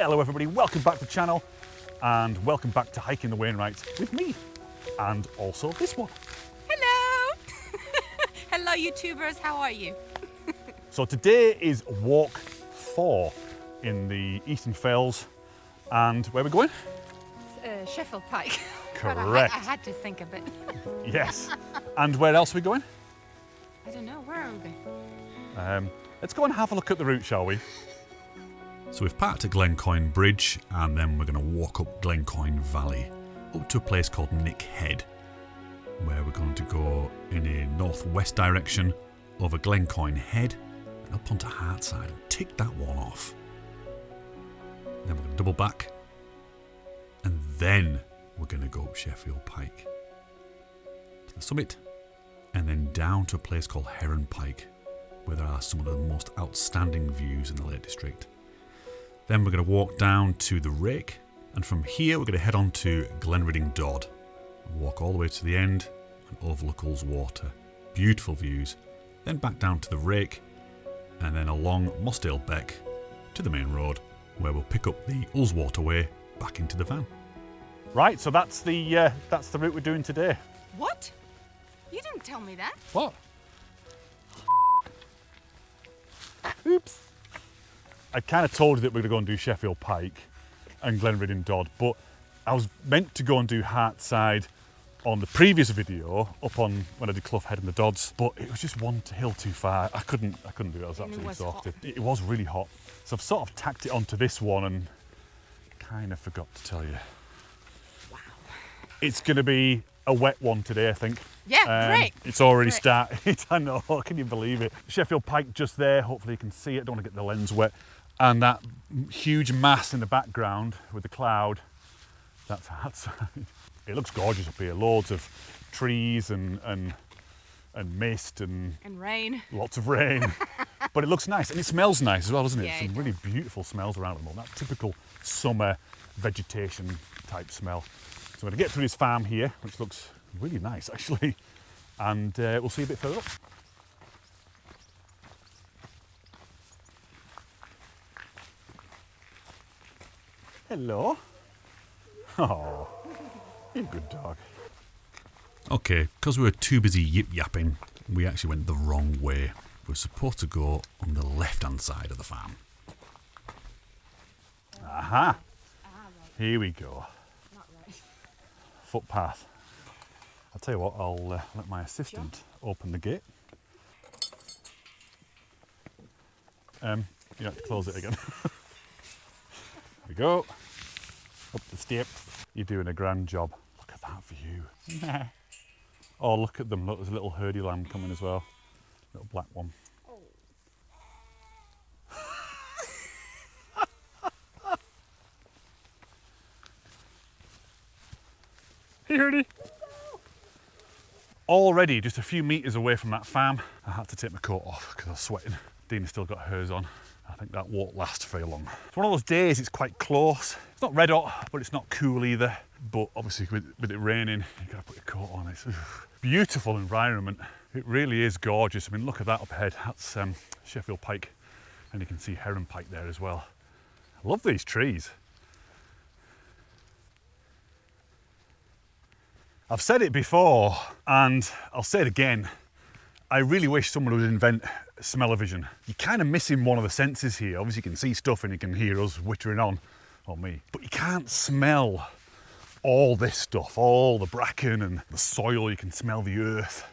Hello everybody, welcome back to the channel and welcome back to Hiking the Wainwrights with me and also this one. Hello! Hello YouTubers, how are you? So today is walk 4 in the Eastern Fells and where are we going? Sheffield Pike. Correct. I had to think a bit. Yes. And where else are we going? I don't know, where are we going? Let's go and have a look at the route, shall we? So we've parked at Glencoyne Bridge and then we're going to walk up Glencoyne Valley up to a place called Nick Head, where we're going to go in a northwest direction over Glencoyne Head and up onto Hart side and tick that one off. Then we're going to double back and then we're going to go up Sheffield Pike to the summit and then down to a place called Heron Pike, where there are some of the most outstanding views in the Lake District. Then we're going to walk down to the Rake, and from here we're going to head on to Glenridding Dodd, walk all the way to the end and overlook Ullswater. Beautiful views. Then back down to the Rake, and then along Mossdale Beck to the main road, where we'll pick up the Ullswater way back into the van. Right, so that's the route we're doing today. What? You didn't tell me that. What? Oops. I kind of told you that we were going to go and do Sheffield Pike and Glenridding Dodd, but I was meant to go and do Hart side on the previous video up on when I did Clough Head and the Dodds, but it was just one hill too far. I couldn't do it. I was absolutely exhausted. It was really hot, so I've sort of tacked it onto this one and kind of forgot to tell you. Wow. It's going to be a wet one today, I think. Yeah, great. It's already started. I know, can you believe it? Sheffield Pike just there, hopefully you can see it, don't want to get the lens wet. And that huge mass in the background with the cloud, that's outside. It looks gorgeous up here, loads of trees and mist and rain. Lots of rain. But it looks nice and it smells nice as well, doesn't it? Yeah, Some really beautiful smells around at the moment, that typical summer vegetation type smell. So I'm going to get through this farm here, which looks really nice actually, and we'll see a bit further up. Hello. Oh, you're a good dog. Okay, because we were too busy yip-yapping, we actually went the wrong way. We were supposed to go on the left-hand side of the farm. Aha! Here we go. Not right. Footpath. I'll tell you what, I'll let my assistant open the gate. You have to close it again. There we go. Up the steps. You're doing a grand job. Look at that view. Oh, look at them. Look, there's a little herdy lamb coming as well. Little black one. Hey, herdy. Already just a few metres away from that farm, I had to take my coat off because I was sweating. Dina's still got hers on. I think that won't last very long. It's one of those days, it's quite close. It's not red hot, but it's not cool either. But obviously with it raining, you've got to put your coat on. It's a beautiful environment. It really is gorgeous. I mean, look at that up ahead. That's Sheffield Pike. And you can see Heron Pike there as well. I love these trees. I've said it before, and I'll say it again. I really wish someone would invent smell-o-vision. You're kind of missing one of the senses here. Obviously you can see stuff and you can hear us whittering on me, but you can't smell all this stuff, all the bracken and the soil. You can smell the earth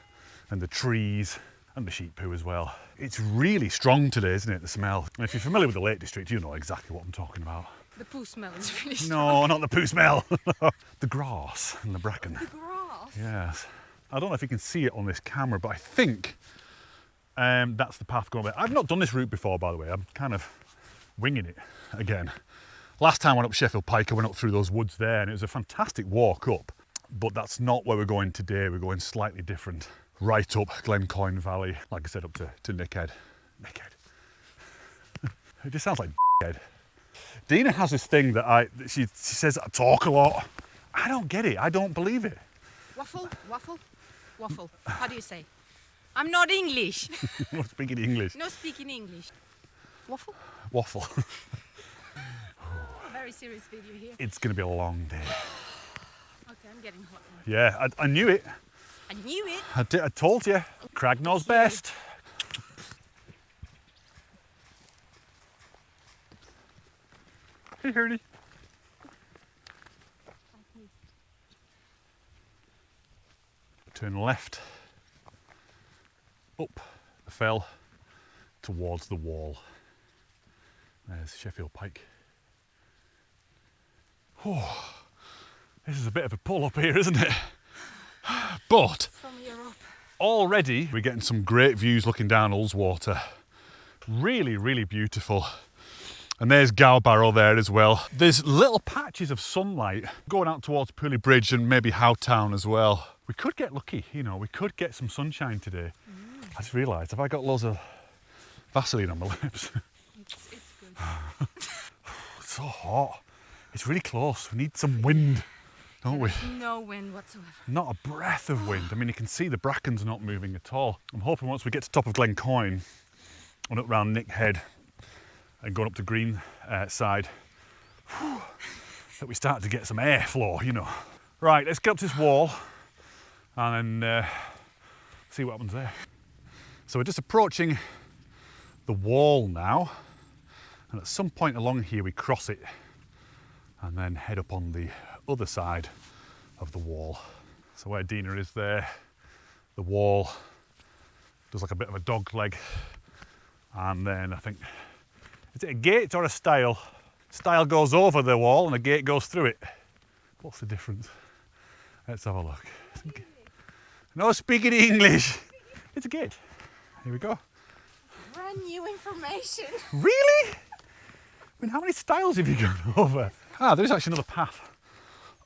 and the trees and the sheep poo as well. It's really strong today, isn't it, the smell? And if you're familiar with the Lake District, you know exactly what I'm talking about. The poo smell is really strong. No, not the poo smell. The grass and the bracken. The grass? Yes. I don't know if you can see it on this camera, but I think that's the path going there. I've not done this route before, by the way. I'm kind of winging it again. Last time I went up Sheffield Pike, I went up through those woods there, and it was a fantastic walk up. But that's not where we're going today. We're going slightly different. Right up Glencoyne Valley, like I said, up to Nick Head. Nick Head. It just sounds like head. Dina has this thing that she says I talk a lot. I don't get it. I don't believe it. Waffle, waffle, waffle. How do you say? I'm not English. Not speaking English. No speaking English. Waffle? Waffle. very serious video here. It's going to be a long day. Okay, I'm getting hot now. Yeah, I knew it. I knew it. I told you. Crag knows best. Hey, Hurdy. Turn left, up the fell, towards the wall. There's Sheffield Pike. Oh, this is a bit of a pull up here, isn't it? But From Europe. already we're getting some great views looking down Ullswater. Really, really beautiful. And there's Gowbarrow there as well. There's little patches of sunlight going out towards Pooley Bridge and maybe Howtown as well. We could get lucky, you know, we could get some sunshine today. I just realised, have I got loads of Vaseline on my lips? It's good. It's so hot. It's really close. We need some wind, don't we? There's no wind whatsoever. Not a breath of wind. I mean, you can see the bracken's not moving at all. I'm hoping once we get to top of Glencoyne and up round Nick Head and going up to Green side, that we start to get some airflow, you know. Right, let's get up to this wall and then see what happens there. So we're just approaching the wall now, and at some point along here we cross it and then head up on the other side of the wall. So where Dina is there, the wall does like a bit of a dog leg, and then I think, is it a gate or a stile? Stile goes over the wall and a gate goes through it. What's the difference? Let's have a look. No speaking English. It's a gate. Here we go. Brand new information. Really? I mean, how many stiles have you gone over? Ah, there is actually another path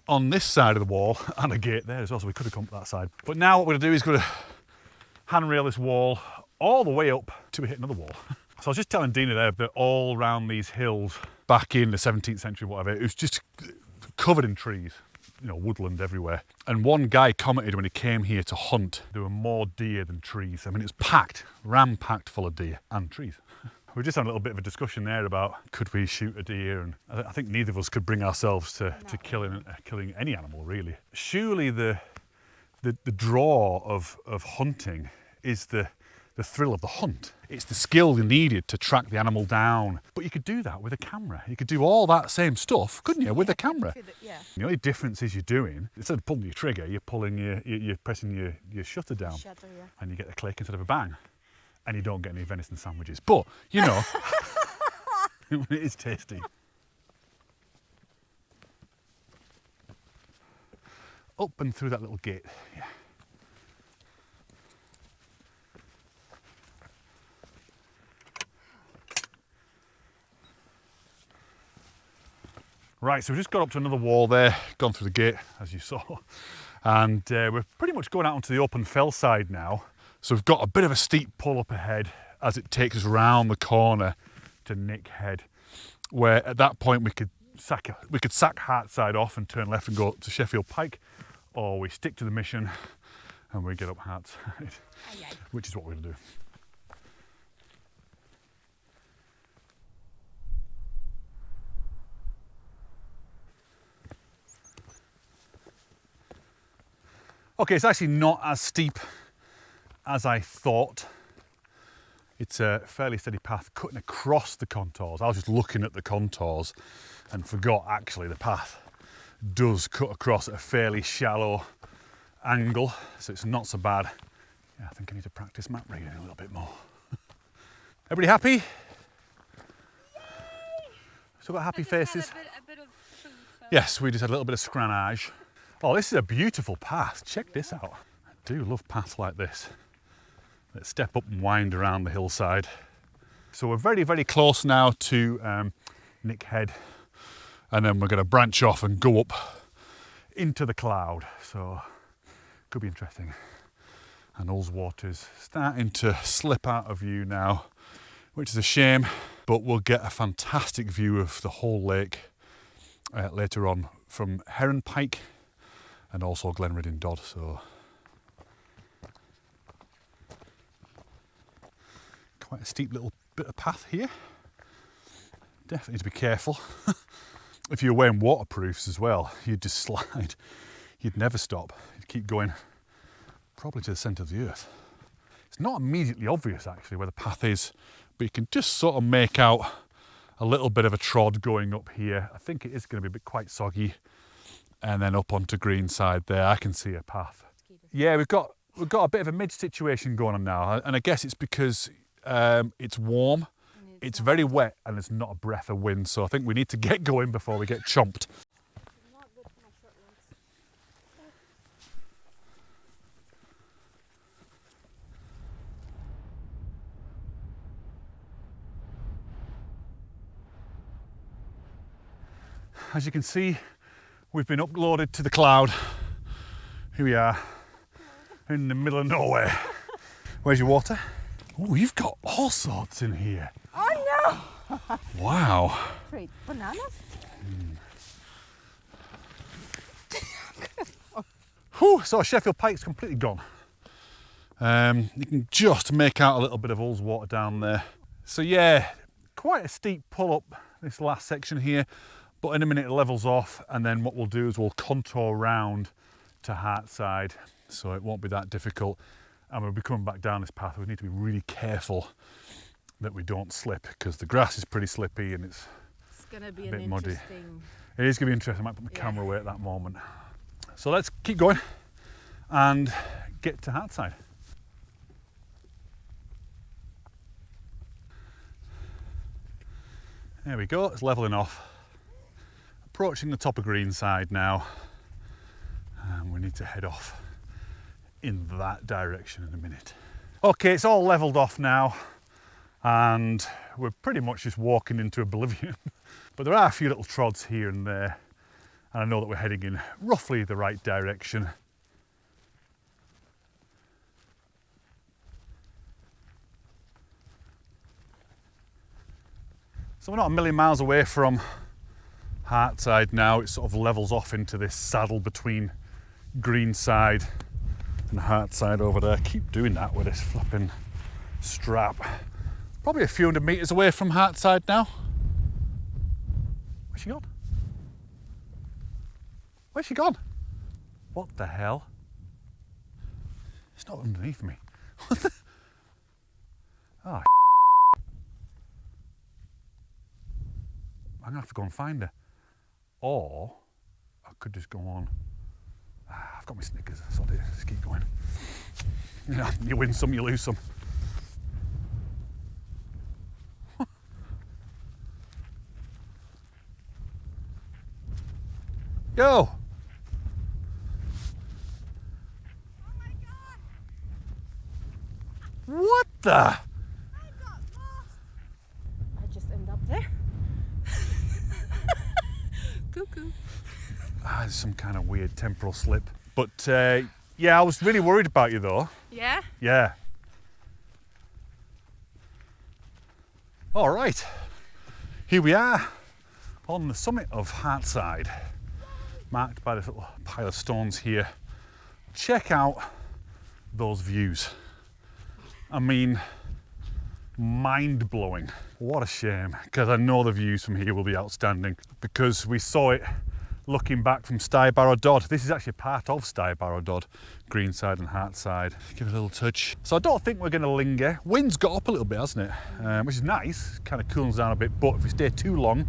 on this side of the wall and a gate there as well, so we could have come to that side. But now what we're going to do is going to handrail this wall all the way up till we hit another wall. So I was just telling Dina there that all around these hills back in the 17th century, whatever, it was just covered in trees, you know, woodland everywhere. And one guy commented when he came here to hunt, there were more deer than trees. I mean, it was packed, ram-packed full of deer and trees. We were just having a little bit of a discussion there about could we shoot a deer, and I think neither of us could bring ourselves to killing any animal really. Surely the draw of hunting is the thrill of the hunt. It's the skill needed to track the animal down. But you could do that with a camera. You could do all that same stuff, couldn't you, with a camera? Yeah. The only difference is you're doing, instead of pulling your trigger, you're pressing your shutter down. Shutter, yeah. And you get a click instead of a bang. And you don't get any venison sandwiches. But, you know, it is tasty. Up and through that little gate, yeah. Right, so we just got up to another wall there, gone through the gate, as you saw. And we're pretty much going out onto the open fell side now. So we've got a bit of a steep pull up ahead as it takes us round the corner to Nick Head, where at that point we could sack Hart side off and turn left and go to Sheffield Pike, or we stick to the mission and we get up Hart side, which is what we're going to do. Okay, it's actually not as steep as I thought. It's a fairly steady path cutting across the contours. I was just looking at the contours and forgot actually the path does cut across at a fairly shallow angle, so it's not so bad. Yeah, I think I need to practice map reading a little bit more. Everybody happy? Yay! Still got happy faces? A bit of food, so. Yes, we just had a little bit of scrannage. Oh, this is a beautiful path. Check this out. I do love paths like this. Let's step up and wind around the hillside. So we're very, very close now to Nick Head, and then we're going to branch off and go up into the cloud. So could be interesting. And Ullswater's starting to slip out of view now, which is a shame, but we'll get a fantastic view of the whole lake later on from Heron Pike and also Glenridding Dodd. So quite a steep little bit of path here. Definitely need to be careful. if you're wearing waterproofs as well, you'd just slide. You'd never stop. You'd keep going, probably to the centre of the earth. It's not immediately obvious actually where the path is, but you can just sort of make out a little bit of a trod going up here. I think it is going to be quite soggy. And then up onto Greenside there, I can see a path. Yeah, we've got a bit of a mid situation going on now, and I guess it's because it's warm, it's very wet, and there's not a breath of wind, so I think we need to get going before we get chomped. As you can see, we've been uploaded to the cloud. Here we are, in the middle of nowhere. Where's your water? Oh, you've got all sorts in here. Oh no! Wow. Great bananas. Whew, so Sheffield Pike's completely gone. You can just make out a little bit of Ullswater down there. So yeah, quite a steep pull up this last section here, but in a minute it levels off, and then what we'll do is we'll contour round to Hartside, so it won't be that difficult. And we'll be coming back down this path. We need to be really careful that we don't slip, because the grass is pretty slippy and it's going to be a bit an muddy. interesting... It is going to be interesting. I might put my camera away at that moment. So let's keep going and get to Hartside. There we go, it's levelling off. Approaching the top of Greenside now, and we need to head off in that direction in a minute. Okay, it's all levelled off now, and we're pretty much just walking into oblivion. But there are a few little trods here and there, and I know that we're heading in roughly the right direction. So we're not a million miles away from Hartside now. It sort of levels off into this saddle between Greenside and Hartside over there. Keep doing that with this flipping strap. Probably a few hundred metres away from Hartside now. Where's she gone? Where's she gone? What the hell? It's not underneath me. Oh, I'm gonna have to go and find her. Or I could just go on. I've got my Snickers, so I'll just keep going. Yeah, you win some, you lose some. Go! Oh my God! What the? I got lost! I just end up there. Cuckoo. There's some kind of weird temporal slip. But yeah, I was really worried about you though. Yeah? Yeah. All right. Here we are on the summit of Hartside, marked by this little pile of stones here. Check out those views. I mean, mind-blowing. What a shame, because I know the views from here will be outstanding, because we saw it looking back from Stybarrow Dodd. This is actually part of Stybarrow Dodd, Greenside and Hartside. Give it a little touch. So I don't think we're going to linger. Wind's got up a little bit, hasn't it? Which is nice, kind of cools down a bit, but if we stay too long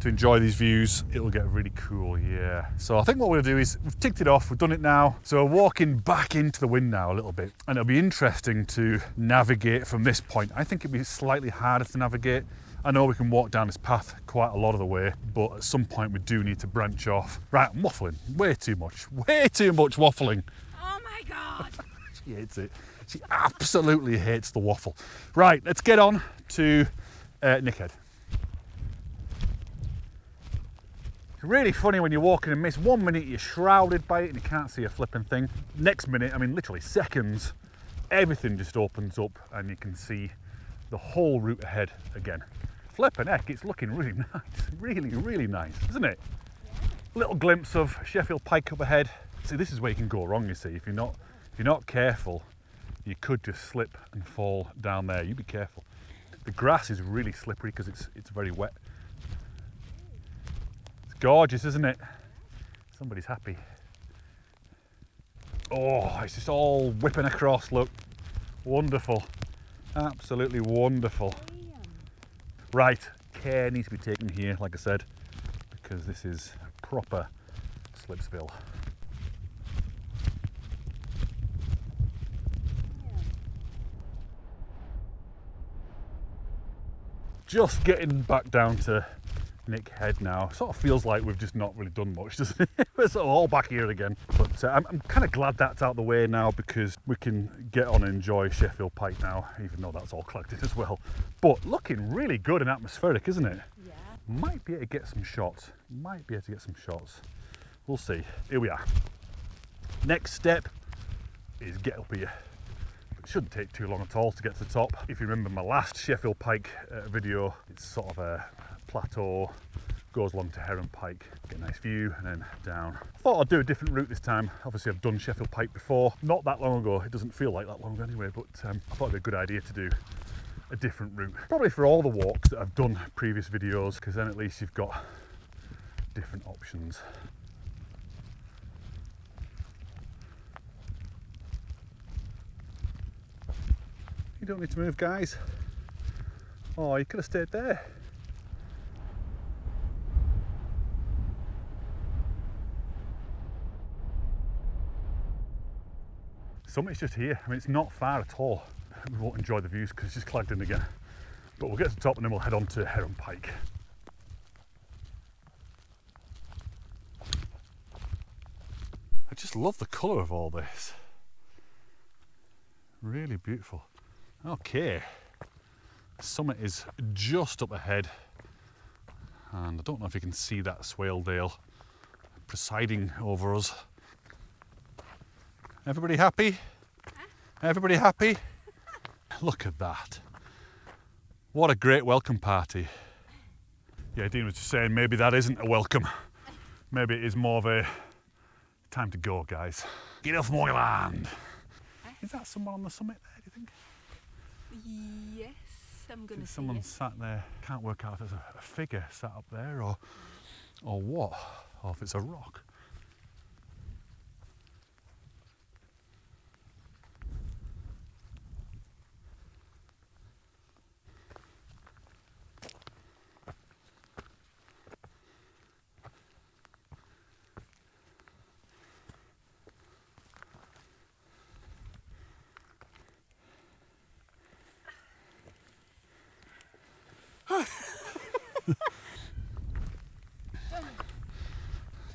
to enjoy these views, it'll get really cool, yeah. So I think what we'll do is, we've ticked it off, we've done it now, so we're walking back into the wind now a little bit, and it'll be interesting to navigate from this point. I think it'll be slightly harder to navigate. I know we can walk down this path quite a lot of the way, but at some point we do need to branch off. Right, I'm waffling, way too much waffling. Oh my God! She hates it. She absolutely hates the waffle. Right, let's get on to Nickhead. It's really funny when you're walking and mist. 1 minute you're shrouded by it and you can't see a flipping thing. Next minute, I mean literally seconds, everything just opens up and you can see the whole route ahead again. Flipping heck, it's looking really nice. Really, really nice, isn't it? Yeah. Little glimpse of Sheffield Pike up ahead. See, this is where you can go wrong, you see. If you're not careful, you could just slip and fall down there. You be careful. The grass is really slippery because it's very wet. It's gorgeous, isn't it? Somebody's happy. Oh, it's just all whipping across, look. Wonderful. Absolutely wonderful. Right, care needs to be taken here, like I said, because this is proper Slipsville. Just getting back down to Nick Head now. Sort of feels like we've just not really done much, doesn't it? We're sort of all back here again. But I'm kind of glad that's out the way now, because we can get on and enjoy Sheffield Pike now, even though that's all collected as well. But looking really good and atmospheric, isn't it? Yeah. Might be able to get some shots. Might be able to get some shots. We'll see. Here we are. Next step is get up here. It shouldn't take too long at all to get to the top. If you remember my last Sheffield Pike video, it's sort of a plateau, goes along to Heron Pike, get a nice view and then down. Thought I'd do a different route this time. Obviously I've done Sheffield Pike before, not that long ago. It doesn't feel like that long ago anyway, but I thought it'd be a good idea to do a different route. Probably for all the walks that I've done previous videos, because then at least you've got different options. You don't need to move, guys. Oh, you could have stayed there. Summit's just here. I mean, it's not far at all. We won't enjoy the views because it's just clagged in again. But we'll get to the top and then we'll head on to Heron Pike. I just love the colour of all this. Really beautiful. Okay, summit is just up ahead, and I don't know if you can see that Swaledale presiding over us. Everybody happy? Huh? Everybody happy? Look at that. What a great welcome party. Yeah, Dina was just saying maybe that isn't a welcome. Maybe it is more of a time to go, guys. Get off my land. Is that someone on the summit there, do you think? Yes, I'm going to see someone it. sat there. Can't work out if there's a figure sat up there or what, or if it's a rock.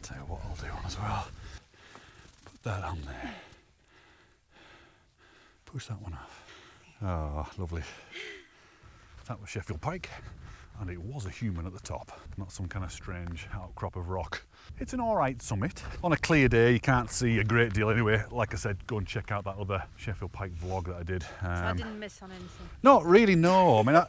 Tell you what I'll do on as well. Put that on there. Push that one off. Oh, lovely. That was Sheffield Pike, and it was a human at the top, not some kind of strange outcrop of rock. It's an alright summit. On a clear day you can't see a great deal anyway. Like I said, go and check out that other Sheffield Pike vlog that I did. So I didn't miss on anything? Not really, no. I mean,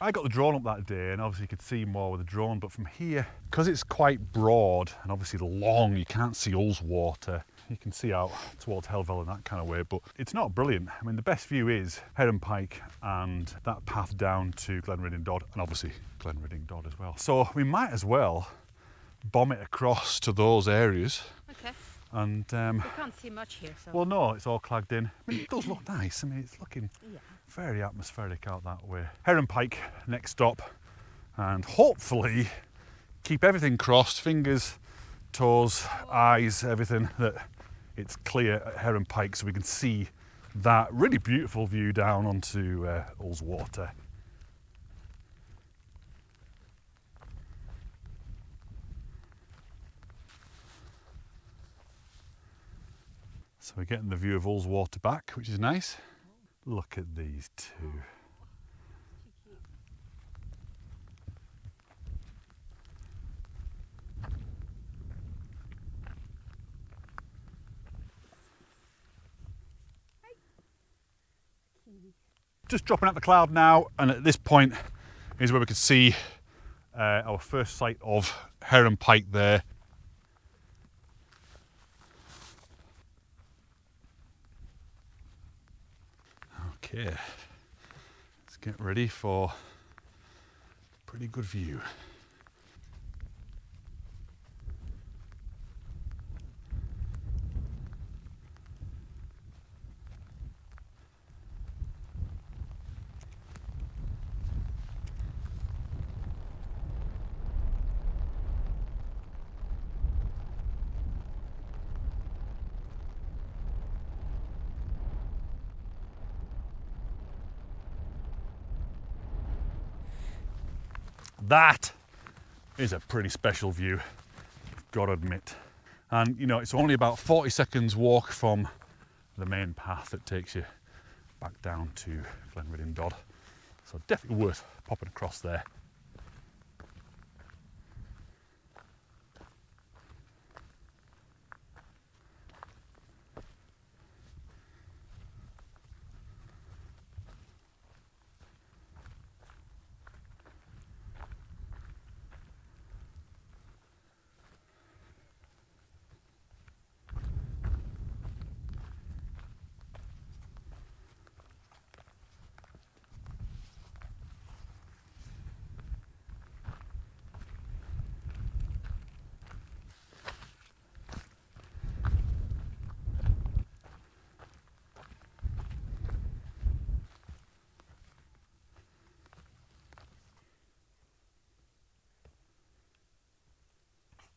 I got the drone up that day, and obviously you could see more with the drone, but from here, because it's quite broad and obviously long, you can't see Ullswater. You can see out towards Helvell in that kind of way, but it's not brilliant. I mean, the best view is Heron Pike and that path down to Glenridding Dodd, and obviously Glenridding Dodd as well. So we might as well bomb it across to those areas. Okay. And we can't see much here, so. Well, no, it's all clagged in. I mean, it does look nice. I mean, it's looking very atmospheric out that way. Heron Pike, next stop, and hopefully keep everything crossed, fingers, toes, eyes, everything, that it's clear at Heron Pike so we can see that really beautiful view down onto Ullswater. So we're getting the view of Ullswater back, which is nice. Look at these two. Just dropping out the cloud now, and at this point is where we can see our first sight of Heron Pike there. Okay, let's get ready for a pretty good view. that is a pretty special view, I've got to admit. And you know, it's only about 40 seconds walk from the main path that takes you back down to Glenridding Dodd. So definitely worth popping across there.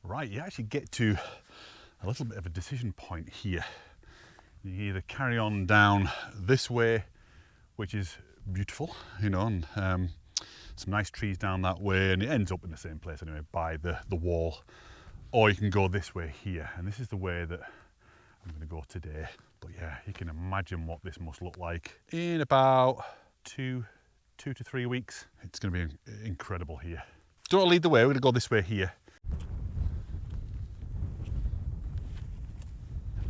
Right, you actually get to a little bit of a decision point here. You either carry on down this way, which is beautiful, you know, and some nice trees down that way, and it ends up in the same place anyway, by the wall, or you can go this way here, and this is the way that I'm going to go today. But yeah, you can imagine what this must look like in about two to 3 weeks. It's going to be incredible here. Don't lead the way, we're going to go this way here.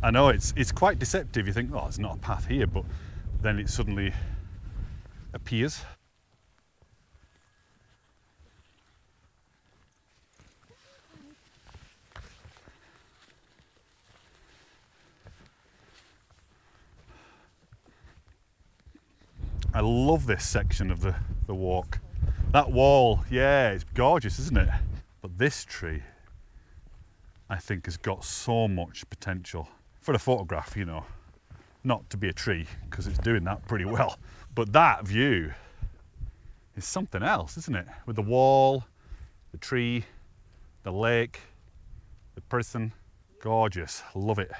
I know it's quite deceptive. You think, oh, there's not a path here, but then it suddenly appears. I love this section of the walk. That wall, yeah, it's gorgeous, isn't it? But this tree, I think, has got so much potential. For a photograph, you know, not to be a tree, because it's doing that pretty well. But that view is something else, isn't it? With the wall, the tree, the lake, the person. Gorgeous, love it.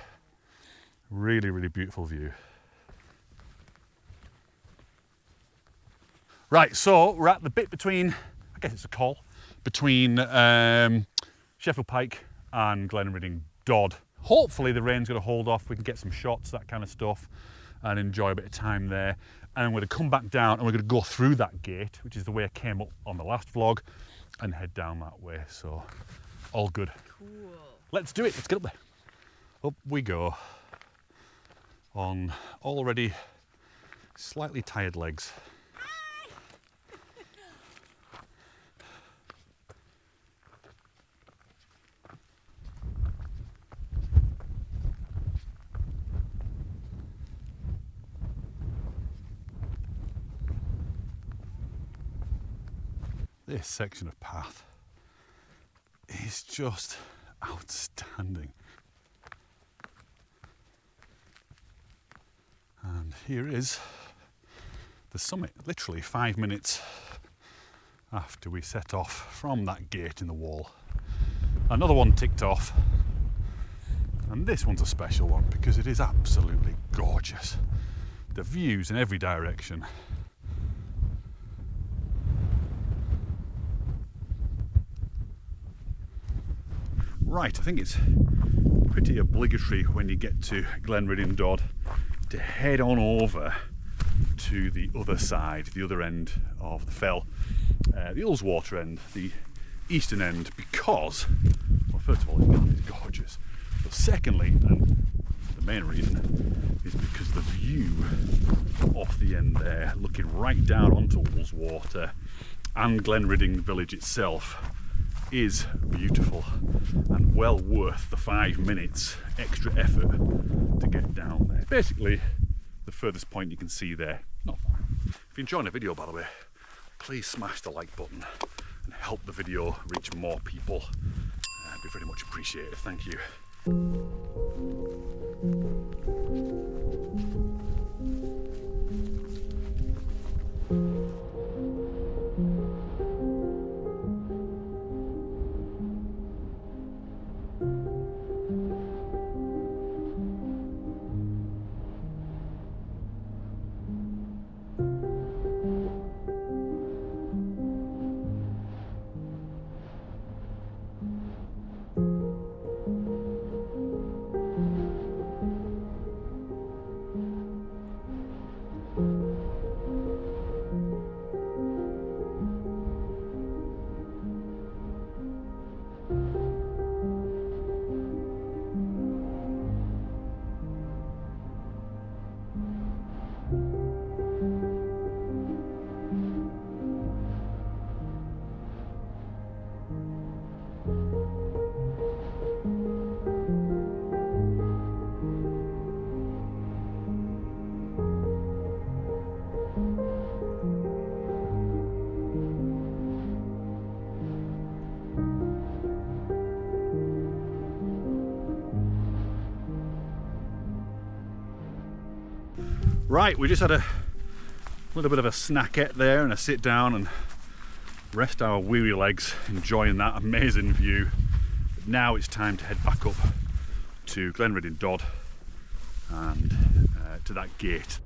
Really, really beautiful view. Right, so we're at the bit between, I guess it's a col, between Sheffield Pike and Glenridding Dodd. Hopefully the rain's going to hold off, we can get some shots, that kind of stuff, and enjoy a bit of time there. And we're going to come back down and we're going to go through that gate, which is the way I came up on the last vlog, and head down that way. So, all good. Cool. Let's do it, let's get up there. Up we go, on already slightly tired legs. This section of path is just outstanding. And here is the summit, literally 5 minutes after we set off from that gate in the wall. Another one ticked off, and this one's a special one because it is absolutely gorgeous. The views in every direction. Right, I think it's pretty obligatory when you get to Glenridding Dodd to head on over to the other side, the other end of the fell, the Ullswater end, the eastern end, because, well, first of all, it's gorgeous, but secondly, and the main reason, is because the view off the end there, looking right down onto Ullswater and Glenridding village itself, is beautiful and well worth the 5 minutes extra effort to get down there. Basically, the furthest point you can see there. Not far. If you're enjoying the video, by the way, please smash the like button and help the video reach more people. It'd be very much appreciated. Thank you. Right, we just had a little bit of a snackette there and a sit down and rest our weary legs, enjoying that amazing view. But now it's time to head back up to Glenridding Dodd and to that gate.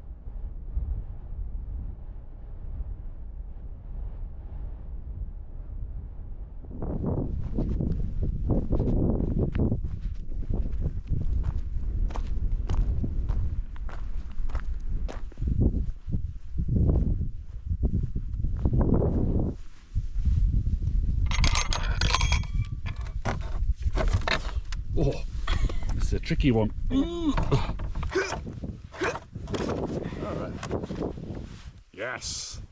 Oh, this is a tricky one. Alright. Yes.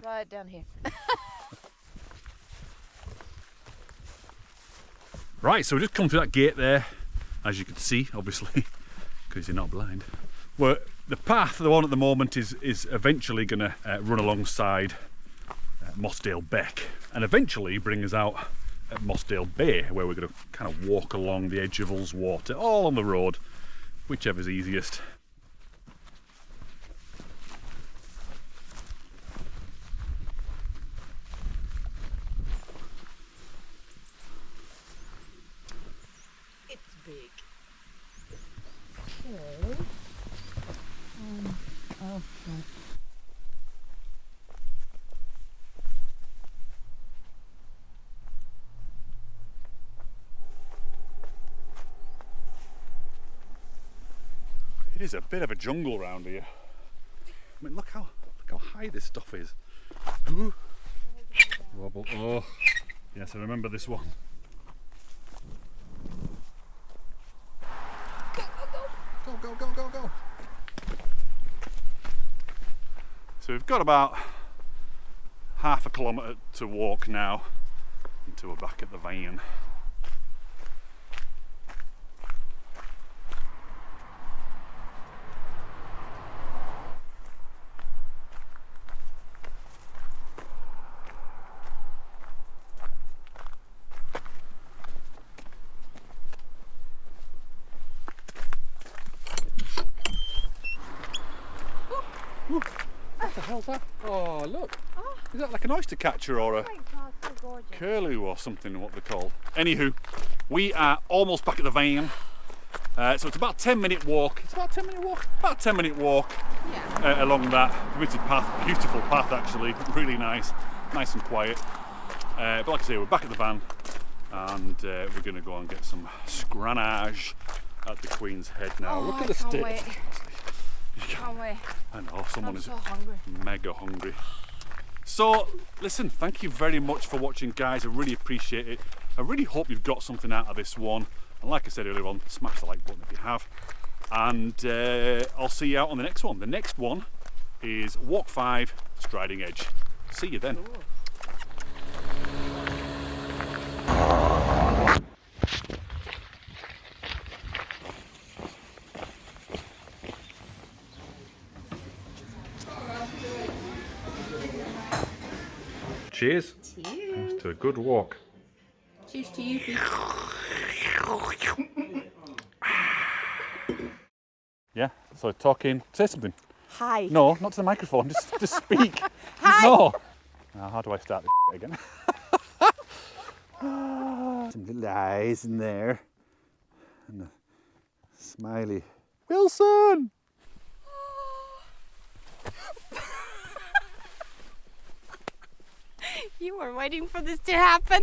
Right down here. Right, so we just come through that gate there, as you can see, obviously, because you're not blind. Well, the path, the one at the moment, is eventually going to run alongside Mossdale Beck and eventually bring us out at Mossdale Bay, where we're going to kind of walk along the edge of Ullswater, all on the road, whichever's easiest. It's big. Okay. Oh, right. It is a bit of a jungle around here. I mean, look how high this stuff is. Ooh. Wobble. Oh, yes, I remember this one. Go. So we've got about half a kilometre to walk now until we're back at the van. What the hell's that? Oh, look. Oh. Is that like an oyster catcher or a Oh my God, so gorgeous. curlew or something, what they're called? Anywho, we are almost back at the van. So it's about a 10-minute walk. It's about a 10-minute walk? About a 10-minute walk Yeah. along that permitted path. Beautiful path, actually. Really nice. Nice and quiet. But like I say, we're back at the van and we're going to go and get some scrannage at the Queen's Head now. Oh, Look at I the can't state. wait. Can't wait. I know, someone I'm is so hungry. mega hungry. So, listen, thank you very much for watching, guys. I really appreciate it. I really hope you've got something out of this one. And like I said earlier on, smash the like button if you have. And I'll see you out on the next one. The next one is Walk 5, Striding Edge. See you then. Ooh. Cheers. Cheers. To a good walk. Cheers to you. Yeah, so talking, say something. Hi. No, not to the microphone, just speak. Hi. No. Now, how do I start this again? Some little eyes in there. And a smiley. Wilson! You were waiting for this to happen.